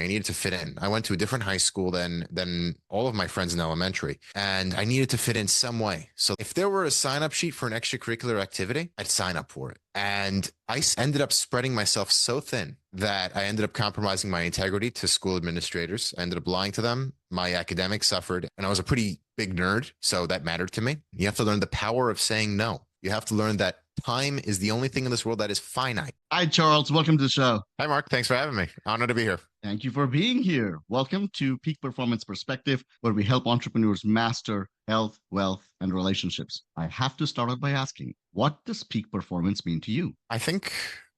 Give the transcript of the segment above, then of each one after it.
I needed to fit in. I went to a different high school than all of my friends in elementary, and I needed to fit in some way. So if there were a sign-up sheet for an extracurricular activity, I'd sign up for it. And ended up spreading myself so thin that I ended up compromising my integrity to school administrators. I ended up lying to them. My academics suffered, and I was a pretty big nerd, so that mattered to me. You have to learn the power of saying no. You have to learn that time is the only thing in this world that is finite. Hi, Charles. Welcome to the show. Hi, Mark. Thanks for having me. Honored to be here. Thank you for being here. Welcome to Peak Performance Perspective, where we help entrepreneurs master health, wealth, and relationships. I have to start out by asking, what does peak performance mean to you? I think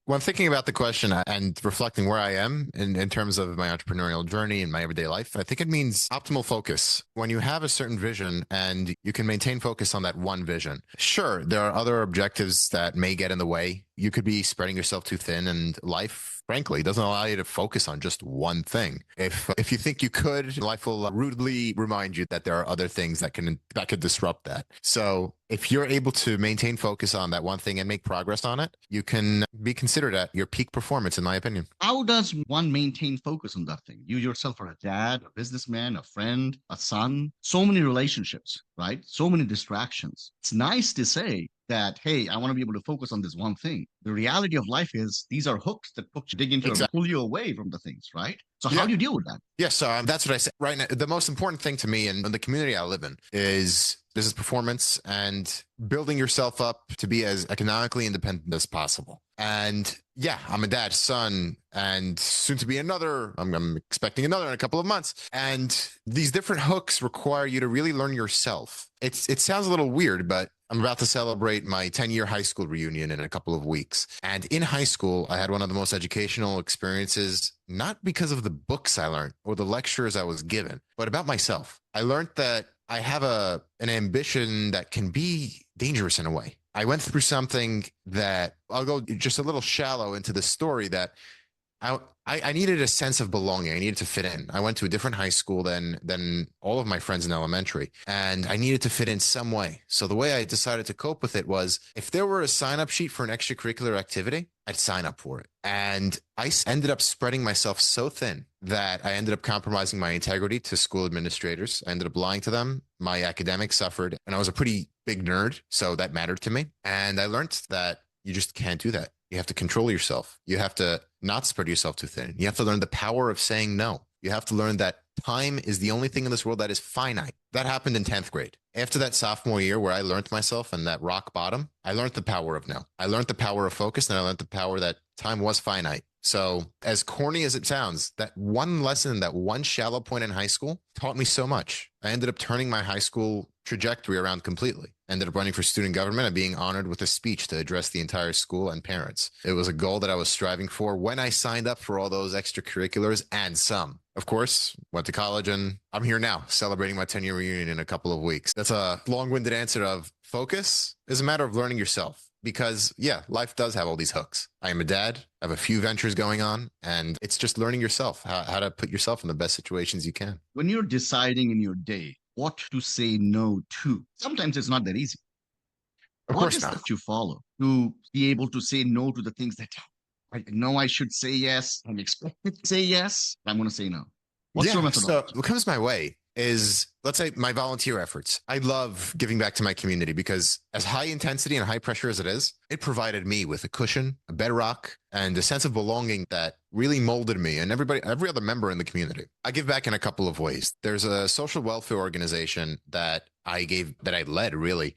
when thinking about the question and reflecting where I am in terms of my entrepreneurial journey and my everyday life, I think it means optimal focus. When you have a certain vision and you can maintain focus on that one vision. Sure, there are other objectives that may get in the way. You could be spreading yourself too thin, and life, frankly, doesn't allow you to focus on just one thing. If you think you could, life will rudely remind you that there are other things that could disrupt that. So if you're able to maintain focus on that one thing and make progress on it, you can be considered at your peak performance, in my opinion. How does one maintain focus on that thing? You yourself are a dad, a businessman, a friend, a son, so many relationships, right? So many distractions. It's nice to say that, hey, I want to be able to focus on this one thing. The reality of life is these are hooks that dig into and pull you away from the things, right? So how do you deal with that? Yes, that's what I said. Right now, the most important thing to me in the community I live in is business performance and building yourself up to be as economically independent as possible. And yeah, I'm a dad's son, and soon to be another. I'm expecting another in a couple of months. And these different hooks require you to really learn yourself. It sounds a little weird, but I'm about to celebrate my 10-year high school reunion in a couple of weeks. And in high school, I had one of the most educational experiences, not because of the books I learned or the lectures I was given, but about myself. I learned that I have an ambition that can be dangerous in a way. I went through something that I'll go just a little shallow into the story that I needed a sense of belonging. I needed to fit in. I went to a different high school than all of my friends in elementary, and I needed to fit in some way. So the way I decided to cope with it was, if there were a sign-up sheet for an extracurricular activity, I'd sign up for it. And I ended up spreading myself so thin that I ended up compromising my integrity to school administrators. I ended up lying to them. My academics suffered, and I was a pretty big nerd, so that mattered to me. And I learned that you just can't do that. You have to control yourself. You have to not spread yourself too thin. You have to learn the power of saying no. You have to learn that time is the only thing in this world that is finite. That happened in 10th grade. After that sophomore year where I learned myself and that rock bottom, I learned the power of no. I learned the power of focus, and I learned the power that time was finite. So as corny as it sounds, that one lesson, that one shallow point in high school taught me so much. I ended up turning my high school trajectory around completely. Ended up running for student government and being honored with a speech to address the entire school and parents. It was a goal that I was striving for when I signed up for all those extracurriculars and some. Of course, went to college, and I'm here now celebrating my 10-year reunion in a couple of weeks. That's a long-winded answer of focus is a matter of learning yourself. Because, yeah, life does have all these hooks. I am a dad. I have a few ventures going on, and it's just learning yourself, how to put yourself in the best situations you can. When you're deciding in your day what to say no to, sometimes it's not that easy. Of course not. What is that you follow to be able to say no to the things that I know I should say yes, I'm expected to say yes, I'm going to say no? What's your methodology? So what comes my way is, let's say, my volunteer efforts. I love giving back to my community because, as high intensity and high pressure as it is, it provided me with a cushion, a bedrock, and a sense of belonging that really molded me and every other member in the community. I give back in a couple of ways. There's a social welfare organization that I led really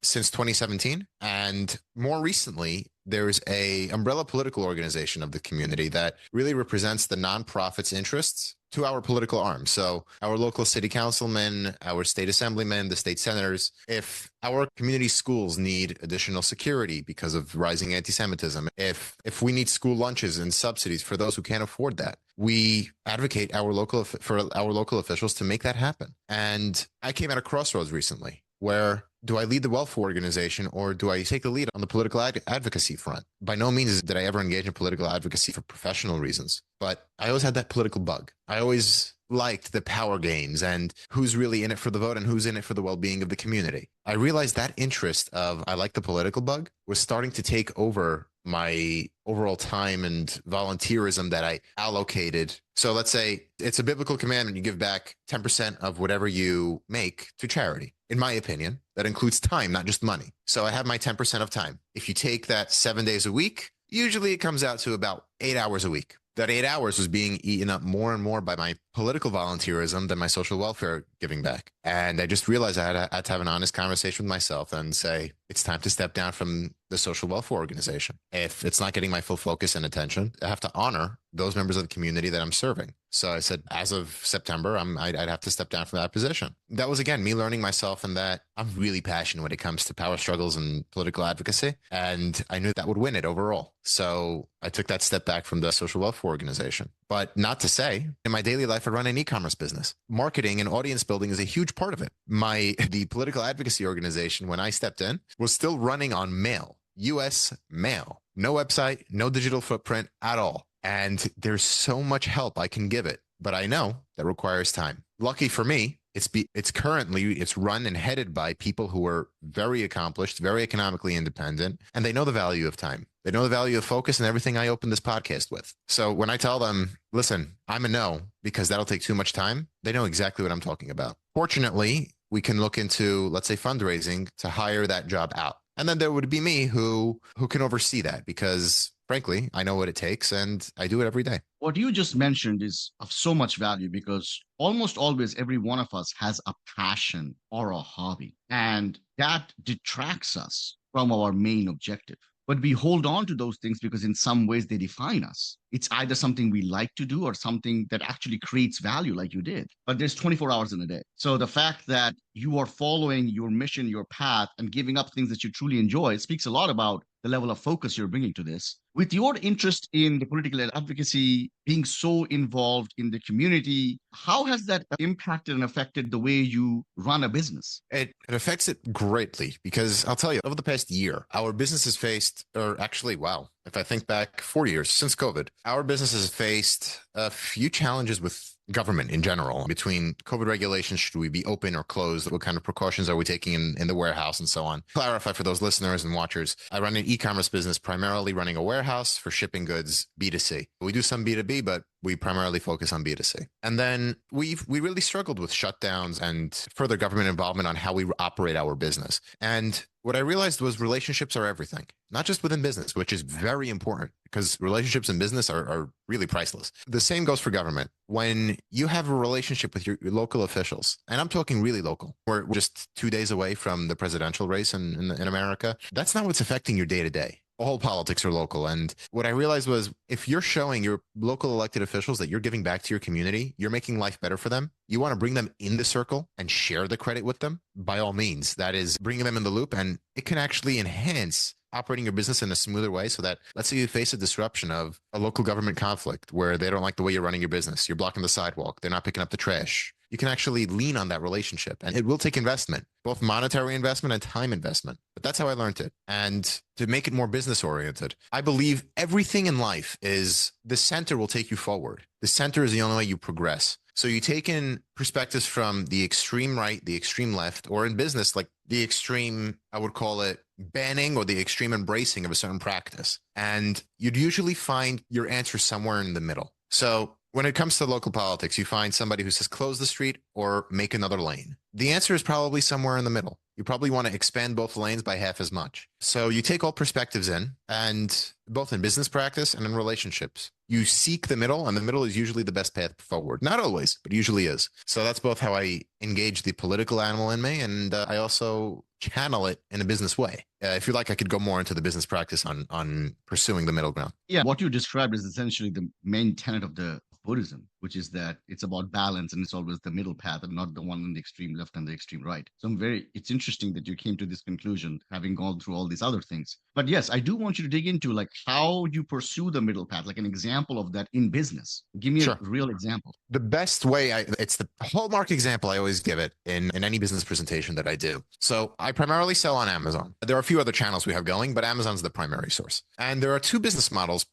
since 2017. And more recently, there's a umbrella political organization of the community that really represents the nonprofit's interests to our political arm. So our local city councilmen, our state assemblymen, the state senators, if our community schools need additional security because of rising anti-Semitism, if we need school lunches and subsidies for those who can't afford that, we advocate for our local officials to make that happen. And I came at a crossroads recently where, do I lead the welfare organization or do I take the lead on the political advocacy front? By no means did I ever engage in political advocacy for professional reasons, but I always had that political bug. I always liked the power games and who's really in it for the vote and who's in it for the well-being of the community. I realized that interest of, I like the political bug, was starting to take over my overall time and volunteerism that I allocated. So let's say it's a biblical commandment, you give back 10% of whatever you make to charity. In my opinion, that includes time, not just money. So I have my 10% of time. If you take that 7 days a week, usually it comes out to about 8 hours a week. That 8 hours was being eaten up more and more by my political volunteerism than my social welfare giving back. And I just realized I had to have an honest conversation with myself and say, it's time to step down from the social welfare organization. If it's not getting my full focus and attention, I have to honor those members of the community that I'm serving. So I said, as of September, I'd have to step down from that position. That was, again, me learning myself and that I'm really passionate when it comes to power struggles and political advocacy. And I knew that would win it overall. So I took that step back from the social welfare organization. But not to say, in my daily life, I run an e-commerce business. Marketing and audience building is a huge part of it. The political advocacy organization, when I stepped in, was still running on mail, US mail, no website, no digital footprint at all. And there's so much help I can give it, but I know that requires time. Lucky for me, it's run and headed by people who are very accomplished, very economically independent, and they know the value of time. They know the value of focus and everything I open this podcast with. So when I tell them, listen, I'm a no because that'll take too much time, they know exactly what I'm talking about. Fortunately, we can look into, let's say, fundraising to hire that job out. And then there would be me who can oversee that because frankly, I know what it takes and I do it every day. What you just mentioned is of so much value because almost always every one of us has a passion or a hobby, and that detracts us from our main objective. But we hold on to those things because in some ways they define us. It's either something we like to do or something that actually creates value like you did. But there's 24 hours in a day. So the fact that you are following your mission, your path, and giving up things that you truly enjoy, it speaks a lot about the level of focus you're bringing to this. With your interest in the political advocacy, being so involved in the community, how has that impacted and affected the way you run a business? It affects it greatly because I'll tell you, over the past year, our business has faced, or actually, wow, if I think back 4 years since COVID, our business has faced a few challenges with government in general, between COVID regulations, should we be open or closed? What kind of precautions are we taking in the warehouse and so on? Clarify for those listeners and watchers, I run an e-commerce business, primarily running a warehouse for shipping goods B2C. We do some B2B, but we primarily focus on B2C. And then we really struggled with shutdowns and further government involvement on how we operate our business. And what I realized was relationships are everything, not just within business, which is very important because relationships in business are really priceless. The same goes for government. When you have a relationship with your local officials, and I'm talking really local, we're just 2 days away from the presidential race in America, that's not what's affecting your day to day. All politics are local. And what I realized was if you're showing your local elected officials that you're giving back to your community, you're making life better for them, you want to bring them in the circle and share the credit with them, by all means, that is bringing them in the loop. And it can actually enhance operating your business in a smoother way so that, let's say you face a disruption of a local government conflict where they don't like the way you're running your business. You're blocking the sidewalk. They're not picking up the trash. You can actually lean on that relationship, and it will take investment, both monetary investment and time investment. But that's how I learned it. And to make it more business oriented, I believe everything in life is the center will take you forward. The center is the only way you progress. So you take in perspectives from the extreme right, the extreme left, or in business, like the extreme, I would call it banning or the extreme embracing of a certain practice. And you'd usually find your answer somewhere in the middle. So when it comes to local politics, you find somebody who says close the street or make another lane. The answer is probably somewhere in the middle. You probably want to expand both lanes by half as much. So you take all perspectives in, and both in business practice and in relationships, you seek the middle, and the middle is usually the best path forward. Not always, but usually is. So that's both how I engage the political animal in me, and I also channel it in a business way. If you like, I could go more into the business practice on pursuing the middle ground. Yeah, what you described is essentially the main tenet of the Buddhism, which is that it's about balance and it's always the middle path and not the one in the extreme left and the extreme right. So it's interesting that you came to this conclusion, having gone through all these other things. But yes, I do want you to dig into like how you pursue the middle path, like an example example of that in business. Give me a Sure. real example. The best way, it's the hallmark example I always give it in any business presentation that I do. So I primarily sell on Amazon. There are a few other channels we have going, but Amazon's the primary source. And there are two business models,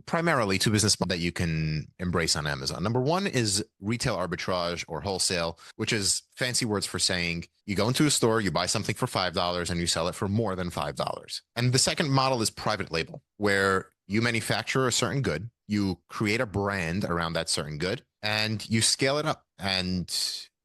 primarily two business models that you can embrace on Amazon. Number one is retail arbitrage or wholesale, which is fancy words for saying you go into a store, you buy something for $5 and you sell it for more than $5. And the second model is private label, where you manufacture a certain good, you create a brand around that certain good, and you scale it up. And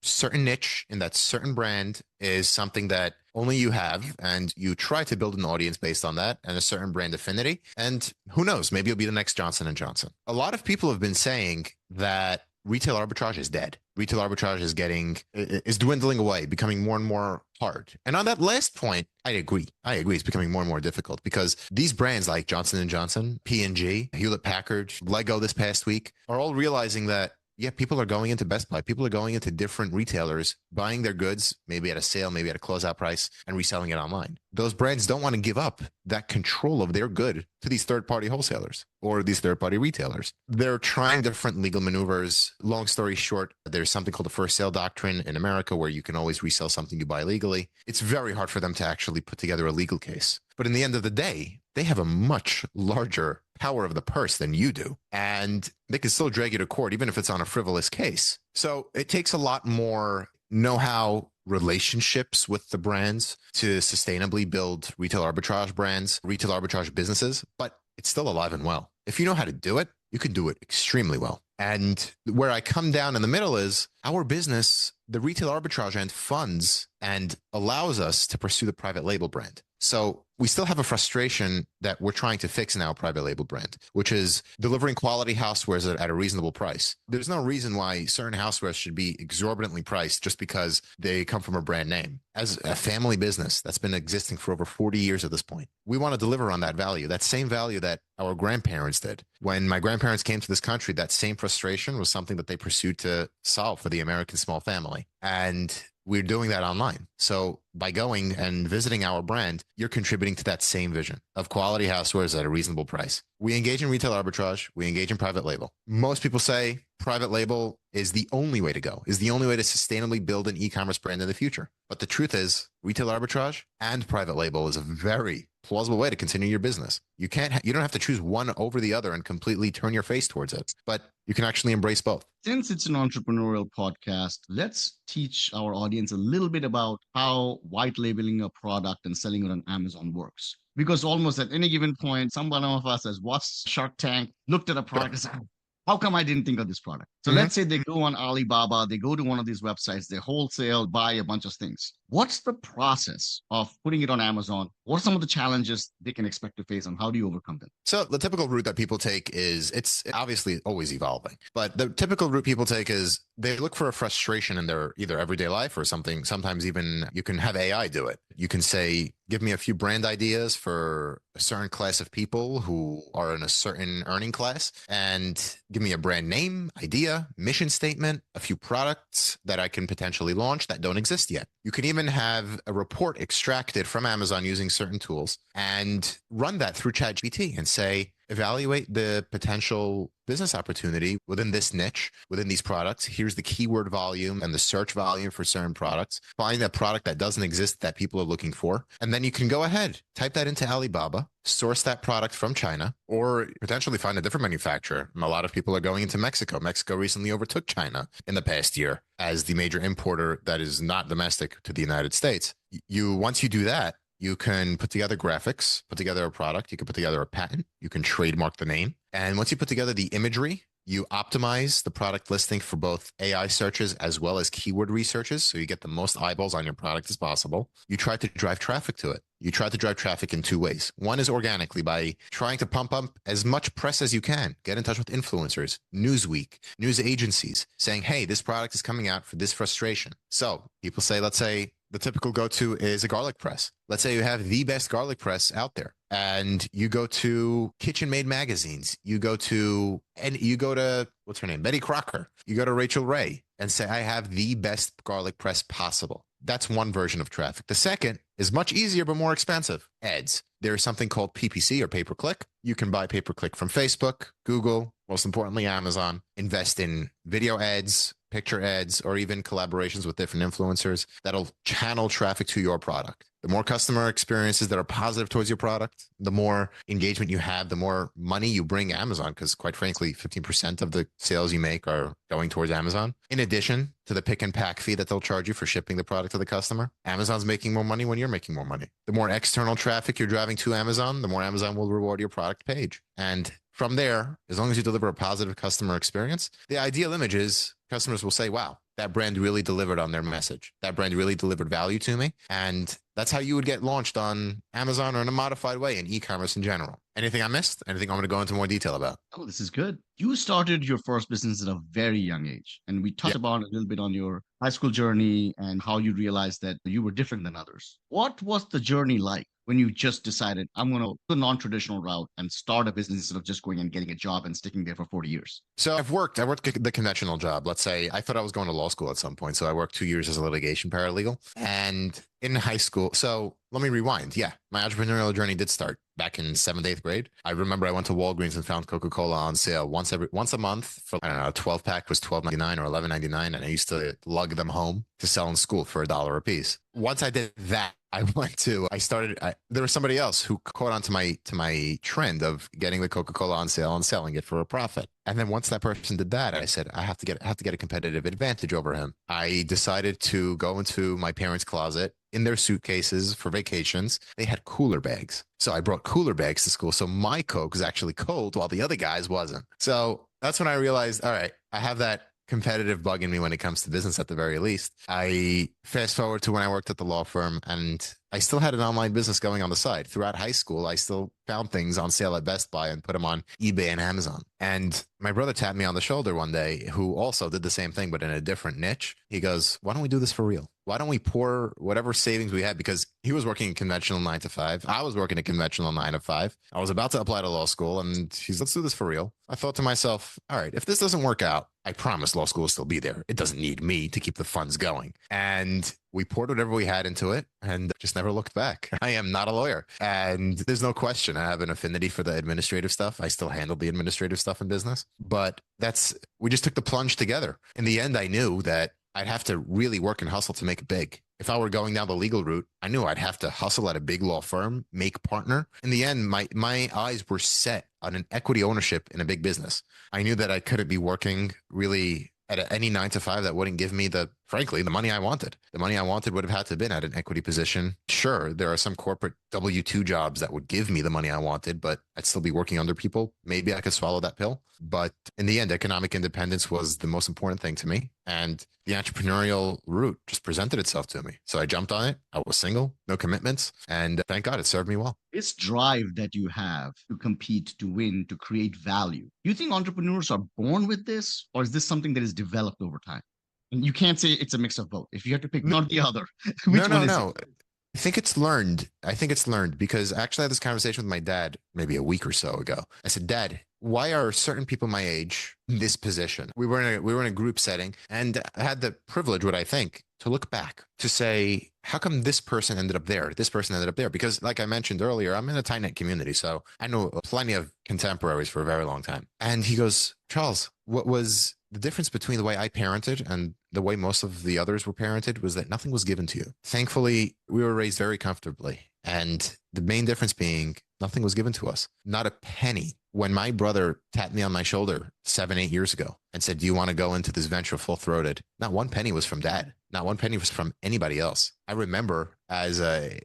certain niche in that certain brand is something that only you have, and you try to build an audience based on that and a certain brand affinity. And who knows, maybe you'll be the next Johnson & Johnson. A lot of people have been saying that retail arbitrage is dead. Retail arbitrage is dwindling away, becoming more and more hard. And on that last point, I agree. It's becoming more and more difficult because these brands like Johnson & Johnson, P&G, Hewlett-Packard, Lego this past week are all realizing that, yeah, people are going into Best Buy. People are going into different retailers, buying their goods, maybe at a sale, maybe at a closeout price, and reselling it online. Those brands don't want to give up that control of their good to these third-party wholesalers or these third-party retailers. They're trying different legal maneuvers. Long story short, there's something called the first sale doctrine in America where you can always resell something you buy legally. It's very hard for them to actually put together a legal case. But in the end of the day, they have a much larger power of the purse than you do. And they can still drag you to court, even if it's on a frivolous case. So it takes a lot more know-how, relationships with the brands to sustainably build retail arbitrage brands, retail arbitrage businesses, but it's still alive and well. If you know how to do it, you can do it extremely well. And where I come down in the middle is our business, the retail arbitrage end funds and allows us to pursue the private label brand. So we still have a frustration that we're trying to fix in our private label brand, which is delivering quality housewares at a reasonable price. There's no reason why certain housewares should be exorbitantly priced just because they come from a brand name. As a family business that's been existing for over 40 years at this point, we want to deliver on that value, that same value that our grandparents did. When my grandparents came to this country, that same frustration was something that they pursued to solve for the American small family. And we're doing that online. So by going and visiting our brand, you're contributing to that same vision of quality housewares at a reasonable price. We engage in retail arbitrage. We engage in private label. Most people say private label is the only way to go, is the only way to sustainably build an e-commerce brand in the future. But the truth is, retail arbitrage and private label is a very plausible way to continue your business. You don't have to choose one over the other and completely turn your face towards it, but you can actually embrace both. Since it's an entrepreneurial podcast, let's teach our audience a little bit about how white labeling a product and selling it on Amazon works. Because almost at any given point, someone of us has watched Shark Tank, looked at a product and said, how come I didn't think of this product? So let's say they go on Alibaba, they go to one of these websites, they wholesale, buy a bunch of things. What's the process of putting it on Amazon? What are some of the challenges they can expect to face and how do you overcome them? So the typical route that people take is, it's obviously always evolving, but the typical route people take is they look for a frustration in their either everyday life or something. Sometimes even you can have AI do it. You can say, give me a few brand ideas for a certain class of people who are in a certain earning class, and give me a brand name, idea, mission statement, a few products that I can potentially launch that don't exist yet. You can even have a report extracted from Amazon using certain tools and run that through ChatGPT and say, evaluate the potential business opportunity within this niche, within these products. Here's the keyword volume and the search volume for certain products. Find that product that doesn't exist that people are looking for. And then you can go ahead, type that into Alibaba, source that product from China, or potentially find a different manufacturer. A lot of people are going into Mexico. Mexico recently overtook China in the past year as the major importer that is not domestic to the United States. Once you do that, you can put together graphics, put together a product, you can put together a patent, you can trademark the name. And once you put together the imagery, you optimize the product listing for both AI searches as well as keyword researches, so you get the most eyeballs on your product as possible. You try to drive traffic to it. You try to drive traffic in two ways. One is organically by trying to pump up as much press as you can. Get in touch with influencers, Newsweek, news agencies, saying, hey, this product is coming out for this frustration. So people say, let's say the typical go-to is a garlic press. Let's say you have the best garlic press out there and you go to Kitchen Made magazines. You go to, what's her name? Betty Crocker. You go to Rachel Ray and say, I have the best garlic press possible. that's one version of traffic. The second is much easier but more expensive. Ads. There's something called PPC or pay-per-click. You can buy pay-per-click from Facebook, Google, most importantly, Amazon. Invest in video ads, picture ads, or even collaborations with different influencers that'll channel traffic to your product. The more customer experiences that are positive towards your product, the more engagement you have, the more money you bring Amazon, because quite frankly, 15% of the sales you make are going towards Amazon. In addition to the pick and pack fee that they'll charge you for shipping the product to the customer, Amazon's making more money when you're making more money. The more external traffic you're driving to Amazon, the more Amazon will reward your product page. And from there, as long as you deliver a positive customer experience, the ideal image is customers will say, wow, that brand really delivered on their message. That brand really delivered value to me. And that's how you would get launched on Amazon or in a modified way in e-commerce in general. Anything I missed? Anything I'm going to go into more detail about? Oh, this is good. You started your first business at a very young age. And we talked about a little bit on your high school journey and how you realized that you were different than others. What was the journey like when you just decided, I'm going to go the non-traditional route and start a business instead of just going and getting a job and sticking there for 40 years? So I worked the conventional job. Let's say I thought I was going to law school at some point. So I worked 2 years as a litigation paralegal and in high school. So let me rewind. Yeah, my entrepreneurial journey did start back in 7th, 8th grade. I remember I went to Walgreens and found Coca-Cola on sale once a month for, I don't know, a 12 pack was $12.99 or $11.99. And I used to lug them home to sell in school for $1 a piece. Once I did that, there was somebody else who caught on to my trend of getting the Coca-Cola on sale and selling it for a profit. And then once that person did that, I said, I have to get a competitive advantage over him. I decided to go into my parents' closet. In their suitcases for vacations, they had cooler bags. So I brought cooler bags to school. So my Coke was actually cold while the other guys wasn't. So that's when I realized, all right, I have that competitive bug in me when it comes to business at the very least. I fast forward to when I worked at the law firm and I still had an online business going on the side. Throughout high school, I still found things on sale at Best Buy and put them on eBay and Amazon. And my brother tapped me on the shoulder one day, who also did the same thing, but in a different niche. He goes, why don't we do this for real? Why don't we pour whatever savings we had? Because he was working a conventional 9 to 5. I was working a conventional 9 to 5. I was about to apply to law school and he's, let's do this for real. I thought to myself, all right, if this doesn't work out, I promise law school will still be there. It doesn't need me to keep the funds going. And we poured whatever we had into it and just never looked back. I am not a lawyer. And there's no question I have an affinity for the administrative stuff. I still handle the administrative stuff in business, but we just took the plunge together. In the end, I knew that I'd have to really work and hustle to make it big. If I were going down the legal route, I knew I'd have to hustle at a big law firm, make partner. In the end, my eyes were set on an equity ownership in a big business. I knew that I couldn't be working really at any 9 to 5 that wouldn't give me frankly, the money I wanted. The money I wanted would have had to have been at an equity position. Sure, there are some corporate W-2 jobs that would give me the money I wanted, but I'd still be working under people. Maybe I could swallow that pill. But in the end, economic independence was the most important thing to me. And the entrepreneurial route just presented itself to me. So I jumped on it. I was single, no commitments. And thank God it served me well. This drive that you have to compete, to win, to create value, do you think entrepreneurs are born with this, or is this something that is developed over time? And you can't say it's a mix of both. If you have to pick one or the other, no. I think it's learned because actually I had this conversation with my dad maybe a week or so ago. I said, Dad, why are certain people my age in this position? We were in a group setting and I had the privilege, what I think, to look back to say, how come this person ended up there? This person ended up there? Because like I mentioned earlier, I'm in a tight-knit community. So I know plenty of contemporaries for a very long time. And he goes, Charles, what was the difference between the way I parented and the way most of the others were parented was that nothing was given to you. Thankfully, we were raised very comfortably. And the main difference being nothing was given to us, not a penny. When my brother tapped me on my shoulder 7, 8 years ago and said, do you want to go into this venture full-throated? Not one penny was from Dad. Not one penny was from anybody else. I remember as a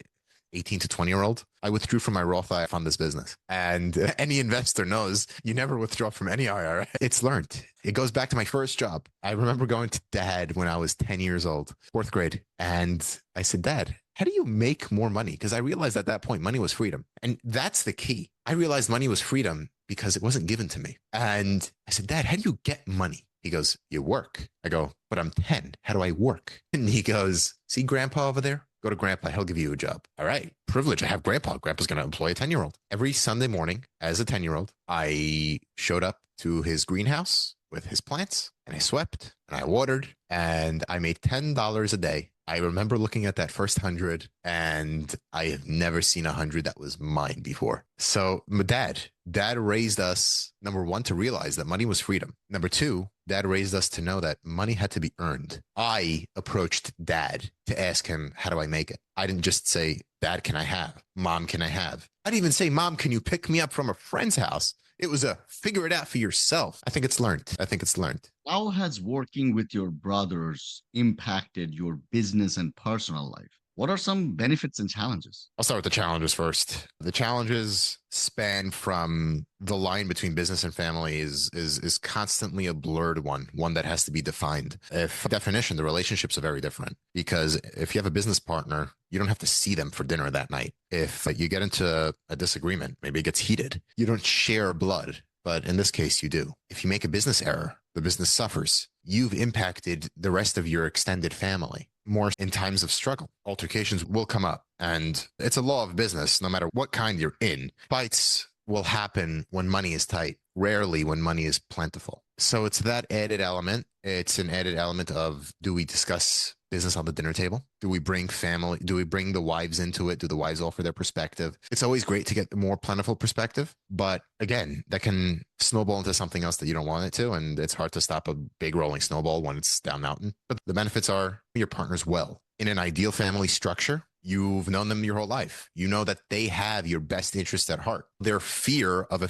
18 to 20-year-old, I withdrew from my Roth IRA to fund this business. And any investor knows you never withdraw from any IRA. It's learned. It goes back to my first job. I remember going to Dad when I was 10 years old, 4th grade. And I said, Dad, how do you make more money? Because I realized at that point, money was freedom. And that's the key. I realized money was freedom because it wasn't given to me. And I said, Dad, how do you get money? He goes, you work. I go, but I'm 10. How do I work? And he goes, see Grandpa over there? Go to Grandpa. He'll give you a job. All right. Privilege. I have Grandpa. Grandpa's going to employ a 10-year-old. Every Sunday morning as a 10-year-old, I showed up to his greenhouse with his plants and I swept and I watered and I made $10 a day I remember looking at that first 100, and I have never seen 100 that was mine before. So my dad raised us, number one, to realize that money was freedom. Number two, dad raised us to know that money had to be earned. I approached dad to ask him, how do I make it? I didn't just say, dad, can I have? Mom, can I have? I didn't even say, mom, can you pick me up from a friend's house? It was a figure it out for yourself. I think it's learned. How has working with your brothers impacted your business and personal life? What are some benefits and challenges? I'll start with the challenges first. The challenges span from the line between business and family is constantly a blurred one that has to be defined. If definition, the relationships are very different, because if you have a business partner, you don't have to see them for dinner that night. If you get into a disagreement, maybe it gets heated, you don't share blood. But in this case, you do. If you make a business error, the business suffers. You've impacted the rest of your extended family. More in times of struggle, altercations will come up. And it's a law of business, no matter what kind you're in. Fights will happen when money is tight, rarely when money is plentiful. So it's that added element. It's an added element of, do we discuss business on the dinner table? Do we bring family? Do we bring the wives into it? Do the wives offer their perspective? It's always great to get the more plentiful perspective. But again, that can snowball into something else that you don't want it to. And it's hard to stop a big rolling snowball when it's down mountain. But the benefits are your partner's well. In an ideal family structure, you've known them your whole life. You know that they have your best interest at heart. Their fear of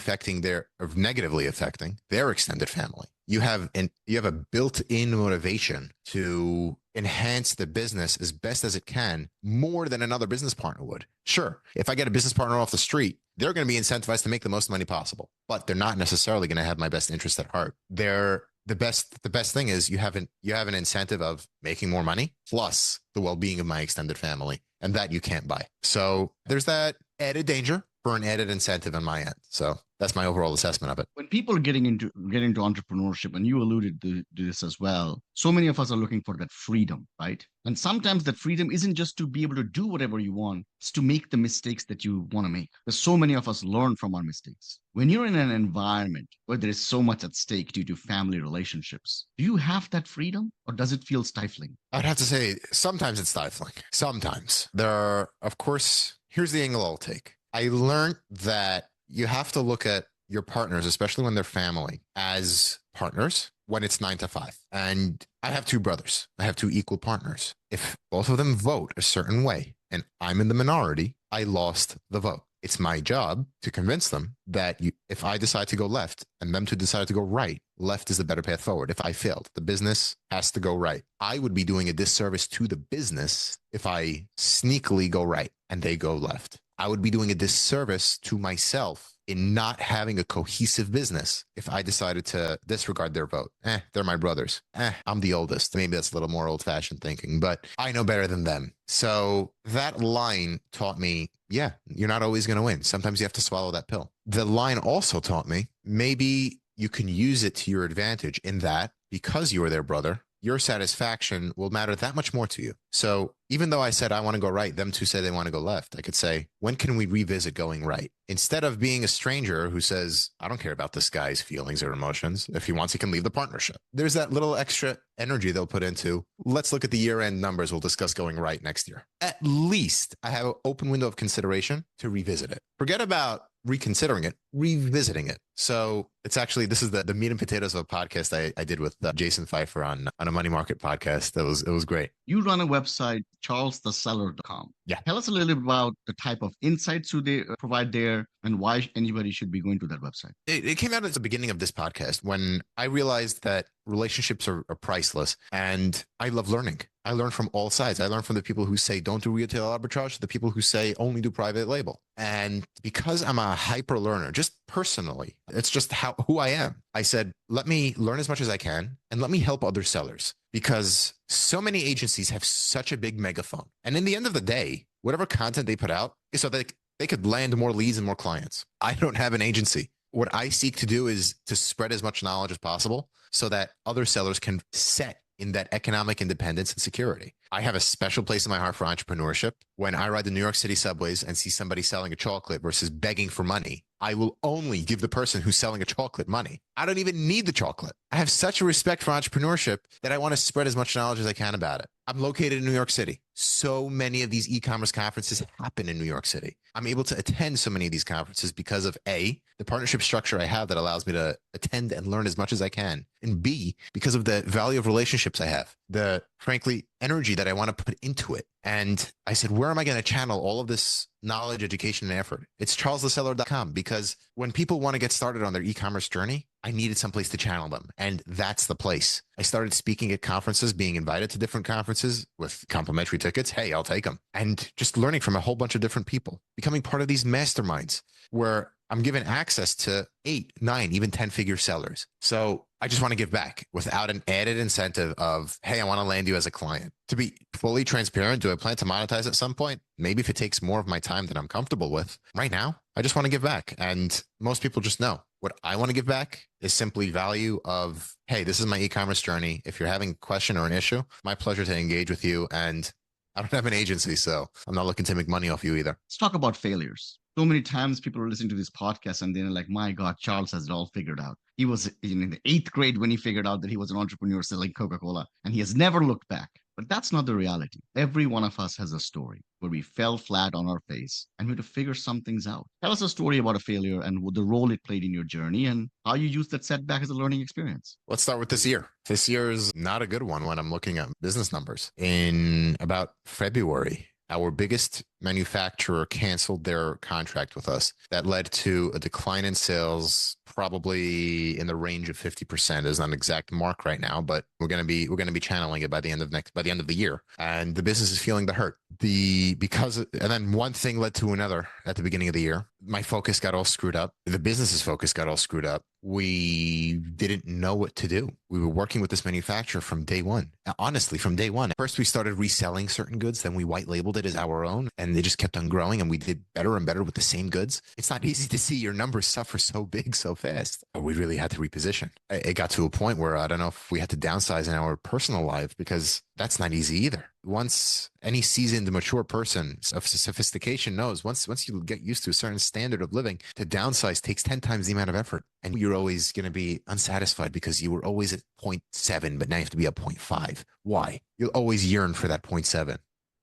negatively affecting their extended family. You have a built-in motivation to enhance the business as best as it can, more than another business partner would. Sure, if I get a business partner off the street, they're going to be incentivized to make the most money possible, but they're not necessarily going to have my best interest at heart. The best thing is you have an incentive of making more money plus the well-being of my extended family, and that you can't buy. So there's that added danger for an added incentive on my end. So that's my overall assessment of it. When people are getting into entrepreneurship, and you alluded to this as well, so many of us are looking for that freedom, right? And sometimes that freedom isn't just to be able to do whatever you want, it's to make the mistakes that you want to make. Because so many of us learn from our mistakes. When you're in an environment where there is so much at stake due to family relationships, do you have that freedom, or does it feel stifling? I'd have to say sometimes it's stifling. Sometimes there are, of course, here's the angle I'll take. I learned that you have to look at your partners, especially when they're family, as partners when it's 9 to 5. And I have two brothers. I have two equal partners. If both of them vote a certain way and I'm in the minority, I lost the vote. It's my job to convince them that if I decide to go left and them to decide to go right, left is the better path forward. If I failed, the business has to go right. I would be doing a disservice to the business if I sneakily go right and they go left. I would be doing a disservice to myself in not having a cohesive business if I decided to disregard their vote. They're my brothers. I'm the oldest. Maybe that's a little more old-fashioned thinking, but I know better than them. So that line taught me, yeah, you're not always going to win. Sometimes you have to swallow that pill. The line also taught me, maybe you can use it to your advantage in that because you are their brother, your satisfaction will matter that much more to you. So even though I said I want to go right, them two say they want to go left, I could say, when can we revisit going right? Instead of being a stranger who says, I don't care about this guy's feelings or emotions. If he wants, he can leave the partnership. There's that little extra energy they'll put into, let's look at the year-end numbers. We'll discuss going right next year. At least I have an open window of consideration to revisit it. Forget about reconsidering it, revisiting it. So it's actually, this is the meat and potatoes of a podcast I did with Jason Pfeiffer on a money market podcast. It was great. You run a website, charlestheseller.com. Yeah. Tell us a little bit about the type of insights they provide there and why anybody should be going to that website. It came out at the beginning of this podcast when I realized that relationships are priceless and I love learning. I learn from all sides. I learn from the people who say don't do retail arbitrage to the people who say only do private label. And because I'm a hyper learner, just personally, it's just who I am. I said, let me learn as much as I can and let me help other sellers, because so many agencies have such a big megaphone. And in the end of the day, whatever content they put out is so that they could land more leads and more clients. I don't have an agency. What I seek to do is to spread as much knowledge as possible so that other sellers can set in that economic independence and security. I have a special place in my heart for entrepreneurship. When I ride the New York City subways and see somebody selling a chocolate versus begging for money, I will only give the person who's selling a chocolate money. I don't even need the chocolate. I have such a respect for entrepreneurship that I want to spread as much knowledge as I can about it. I'm located in New York City. So many of these e-commerce conferences happen in New York City. I'm able to attend so many of these conferences because of A, the partnership structure I have that allows me to attend and learn as much as I can. And B, because of the value of relationships I have, the frankly energy that I want to put into it. And I said, where am I going to channel all of this knowledge, education, and effort? It's charlestheseller.com, because when people want to get started on their e-commerce journey, I needed someplace to channel them. And that's the place. I started speaking at conferences, being invited to different conferences with complimentary tickets. Hey, I'll take them. And just learning from a whole bunch of different people, becoming part of these masterminds where I'm given access to 8, 9, even 10-figure sellers. So I just want to give back without an added incentive of, hey, I want to land you as a client. To be fully transparent, do I plan to monetize at some point? Maybe if it takes more of my time than I'm comfortable with. Right now, I just want to give back. And most people just know what I want to give back is simply value of, hey, this is my e-commerce journey. If you're having a question or an issue, my pleasure to engage with you. And I don't have an agency, so I'm not looking to make money off you either. Let's talk about failures. So many times people are listening to this podcast and they're like, my God, Charles has it all figured out. He was in the 8th grade when he figured out that he was an entrepreneur selling Coca-Cola, and he has never looked back. But that's not the reality. Every one of us has a story where we fell flat on our face and we had to figure some things out. Tell us a story about a failure and the role it played in your journey and how you used that setback as a learning experience. Let's start with this year. This year is not a good one when I'm looking at business numbers. In about February, our biggest manufacturer canceled their contract with us. That led to a decline in sales, probably in the range of 50%. Is not an exact mark right now, but we're going to be channeling it by the end of the year. And the business is feeling the hurt. And then one thing led to another at the beginning of the year. My focus got all screwed up. The business's focus got all screwed up. We didn't know what to do. We were working with this manufacturer from day one. Honestly, from day one. First, we started reselling certain goods. Then we white labeled it as our own. And they just kept on growing. And we did better and better with the same goods. It's not easy to see your numbers suffer so big so fast. We really had to reposition. It got to a point where I don't know if we had to downsize in our personal life, because that's not easy either. Once any seasoned, mature person of sophistication knows, once you get used to a certain standard of living, to downsize takes 10 times the amount of effort. And you're always going to be unsatisfied because you were always at 0.7, but now you have to be at 0.5. Why? You'll always yearn for that 0.7.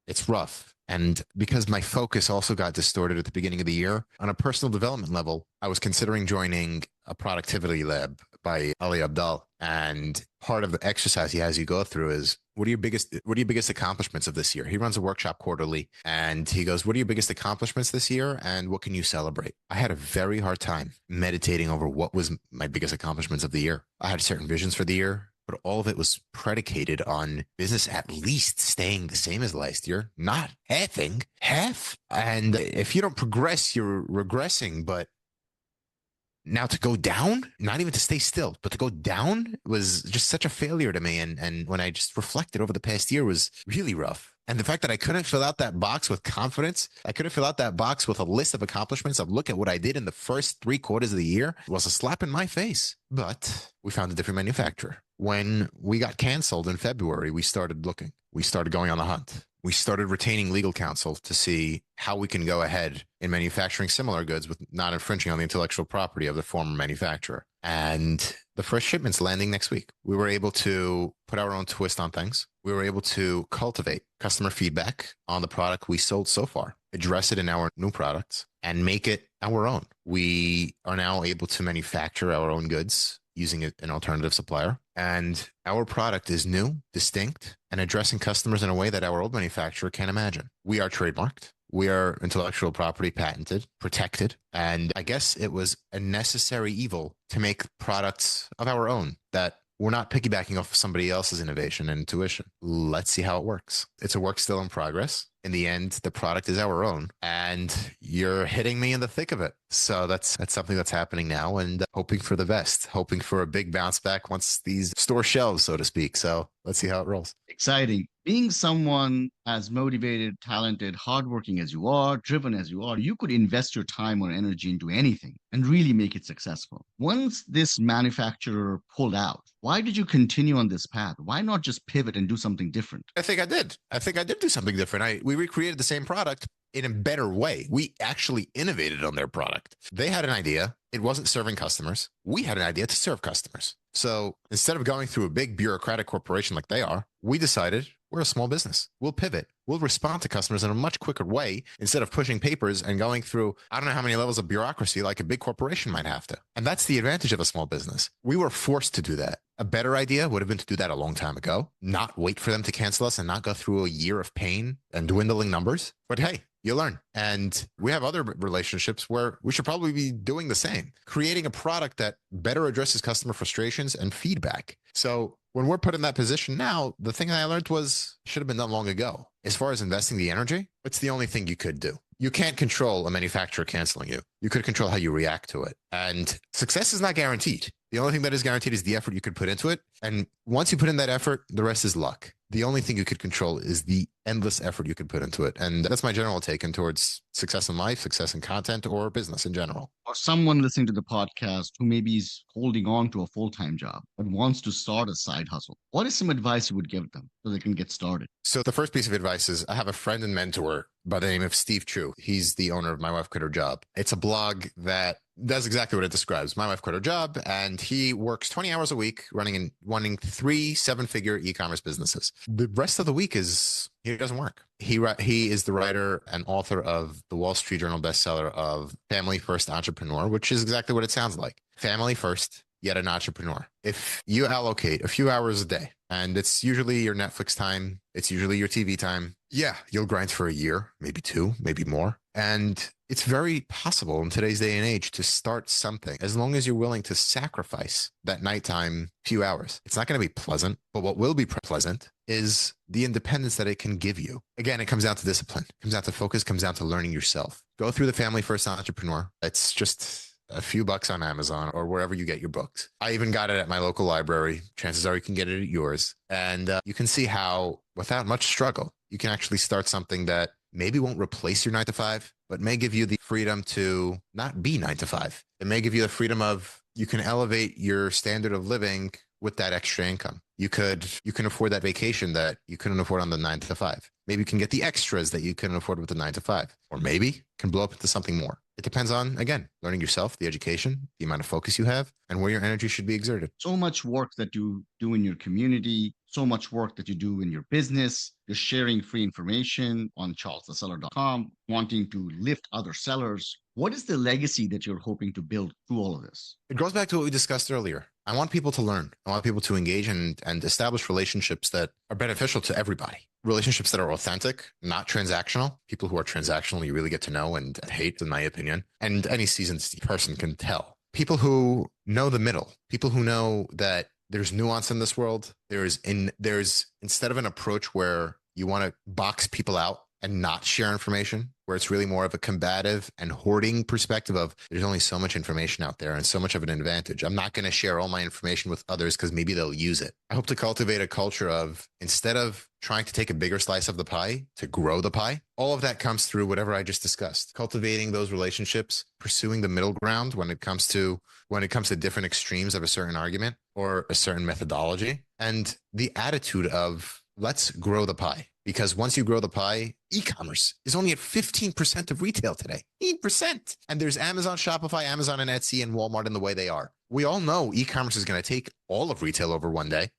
It's rough. And because my focus also got distorted at the beginning of the year, on a personal development level, I was considering joining a productivity lab by Ali Abdal. And part of the exercise he has you go through is, what are your biggest accomplishments of this year? He runs a workshop quarterly, and he goes, what are your biggest accomplishments this year? And what can you celebrate? I had a very hard time meditating over what was my biggest accomplishments of the year. I had certain visions for the year, but all of it was predicated on business at least staying the same as last year, not half. And if you don't progress, you're regressing. But now to go down, not even to stay still, but to go down was just such a failure to me. And when I just reflected over the past year, was really rough. And the fact that I couldn't fill out that box with confidence, I couldn't fill out that box with a list of accomplishments of look at what I did in the first 3 quarters of the year, was a slap in my face. But we found a different manufacturer. When we got canceled in February, we started looking. We started going on the hunt. We started retaining legal counsel to see how we can go ahead in manufacturing similar goods with not infringing on the intellectual property of the former manufacturer. And the first shipment's landing next week. We were able to put our own twist on things. We were able to cultivate customer feedback on the product we sold so far, address it in our new products, and make it our own. We are now able to manufacture our own goods using an alternative supplier. And our product is new, distinct, and addressing customers in a way that our old manufacturer can't imagine. We are trademarked. We are intellectual property patented, protected. And I guess it was a necessary evil to make products of our own that we're not piggybacking off of somebody else's innovation and intuition. Let's see how it works. It's a work still in progress. In the end, the product is our own, and you're hitting me in the thick of it. So that's something that's happening now, and hoping for the best, hoping for a big bounce back once these store shelves, so to speak. So let's see how it rolls. Exciting. Being someone as motivated, talented, hardworking as you are, driven as you are, you could invest your time or energy into anything and really make it successful. Once this manufacturer pulled out, why did you continue on this path? Why not just pivot and do something different? I think I did do something different. We recreated the same product in a better way. We actually innovated on their product. They had an idea. It wasn't serving customers. We had an idea to serve customers. So instead of going through a big bureaucratic corporation like they are, we decided we're a small business. We'll pivot. We'll respond to customers in a much quicker way instead of pushing papers and going through, I don't know how many levels of bureaucracy like a big corporation might have to. And that's the advantage of a small business. We were forced to do that. A better idea would have been to do that a long time ago, not wait for them to cancel us and not go through a year of pain and dwindling numbers. But hey, you learn. And we have other relationships where we should probably be doing the same, creating a product that better addresses customer frustrations and feedback. So when we're put in that position now, the thing I learned was should have been done long ago. As far as investing the energy, it's the only thing you could do. You can't control a manufacturer canceling you. You could control how you react to it. And success is not guaranteed. The only thing that is guaranteed is the effort you could put into it. And once you put in that effort, the rest is luck. The only thing you could control is the endless effort you could put into it. And that's my general take in towards success in life, success in content, or business in general. Or someone listening to the podcast who maybe is holding on to a full-time job but wants to start a side hustle, what is some advice you would give them so they can get started? So the first piece of advice is I have a friend and mentor by the name of Steve Chu. He's the owner of My Wife Quit Her Job. It's a blog that does exactly what it describes. My wife quit her job, and he works 20 hours a week running 3 7-figure e-commerce businesses. The rest of the week he doesn't work. He is the writer and author of the Wall Street Journal bestseller of Family First Entrepreneur, which is exactly what it sounds like. Family first, yet an entrepreneur. If you allocate a few hours a day, and it's usually your Netflix time, it's usually your TV time, yeah, you'll grind for a year, maybe 2, maybe more. And it's very possible in today's day and age to start something as long as you're willing to sacrifice that nighttime few hours. It's not going to be pleasant, but what will be pleasant is the independence that it can give you. Again, it comes down to discipline, it comes down to focus, comes down to learning yourself. Go through the Family First Entrepreneur. It's just a few bucks on Amazon or wherever you get your books. I even got it at my local library. Chances are you can get it at yours. And you can see how, without much struggle, you can actually start something that maybe won't replace your 9 to 5, but may give you the freedom to not be 9 to 5. It may give you the freedom of you can elevate your standard of living with that extra income. You can afford that vacation that you couldn't afford on the 9 to 5. Maybe you can get the extras that you couldn't afford with the 9 to 5, or maybe can blow up into something more. It depends on, again, learning yourself, the education, the amount of focus you have, and where your energy should be exerted. So much work that you do in your community, so much work that you do in your business. You're sharing free information on charlestheseller.com, wanting to lift other sellers. What is the legacy that you're hoping to build through all of this? It goes back to what we discussed earlier. I want people to learn. I want people to engage and establish relationships that are beneficial to everybody. Relationships that are authentic, not transactional. People who are transactional, you really get to know and hate, in my opinion. And any seasoned person can tell. People who know the middle. People who know that there's nuance in this world. There's instead of an approach where you want to box people out and not share information, where it's really more of a combative and hoarding perspective of there's only so much information out there and so much of an advantage. I'm not going to share all my information with others because maybe they'll use it. I hope to cultivate a culture of, instead of trying to take a bigger slice of the pie, to grow the pie. All of that comes through whatever I just discussed, cultivating those relationships, pursuing the middle ground when it comes to different extremes of a certain argument or a certain methodology, and the attitude of let's grow the pie. Because once you grow the pie, e-commerce is only at 15% of retail today. 8%. And there's Amazon, Shopify, Amazon, and Etsy, and Walmart in the way they are. We all know e-commerce is going to take all of retail over one day.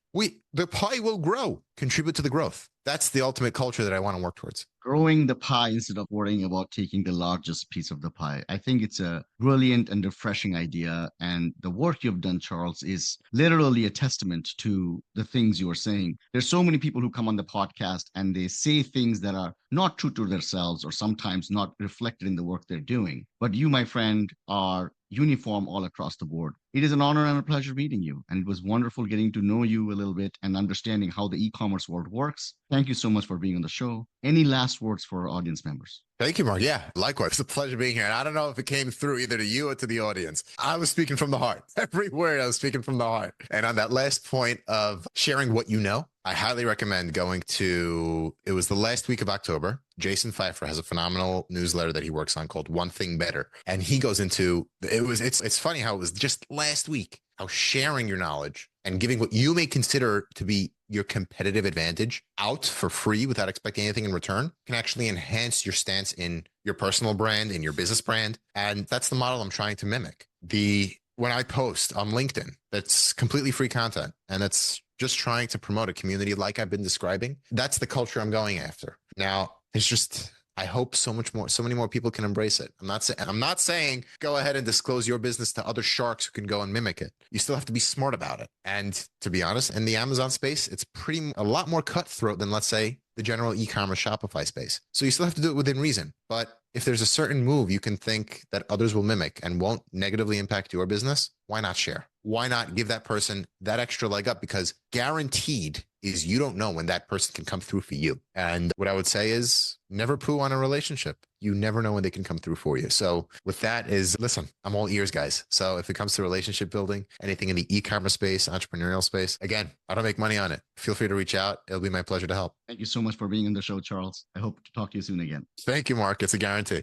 The pie will grow, contribute to the growth. That's the ultimate culture that I want to work towards. Growing the pie instead of worrying about taking the largest piece of the pie. I think it's a brilliant and refreshing idea. And the work you've done, Charles, is literally a testament to the things you are saying. There's so many people who come on the podcast and they say things that are not true to themselves or sometimes not reflected in the work they're doing. But you, my friend, are uniform all across the board. It is an honor and a pleasure meeting you. And it was wonderful getting to know you a little bit and understanding how the e-commerce world works. Thank you so much for being on the show. Any last words for our audience members? Thank you, Mark. Yeah, likewise. It's a pleasure being here. And I don't know if it came through either to you or to the audience. I was speaking from the heart. Every word I was speaking from the heart. And on that last point of sharing what you know, I highly recommend going to, it was the last week of October. Jason Pfeiffer has a phenomenal newsletter that he works on called One Thing Better. And he goes into, it's funny how it was just last week, how sharing your knowledge and giving what you may consider to be your competitive advantage out for free without expecting anything in return can actually enhance your stance in your personal brand, in your business brand. And that's the model I'm trying to mimic. When I post on LinkedIn, that's completely free content and that's just trying to promote a community like I've been describing. That's the culture I'm going after. Now, it's just, I hope so many more people can embrace it. I'm not saying go ahead and disclose your business to other sharks who can go and mimic it. You still have to be smart about it. And to be honest, in the Amazon space, it's a lot more cutthroat than, let's say, the general e-commerce Shopify space. So you still have to do it within reason. But if there's a certain move you can think that others will mimic and won't negatively impact your business, why not share? Why not give that person that extra leg up? Because guaranteed is you don't know when that person can come through for you. And what I would say is never poo on a relationship. You never know when they can come through for you. So with that is, listen, I'm all ears, guys. So if it comes to relationship building, anything in the e-commerce space, entrepreneurial space, again, I don't make money on it. Feel free to reach out. It'll be my pleasure to help. Thank you so much for being on the show, Charles. I hope to talk to you soon again. Thank you, Mark. It's a guarantee.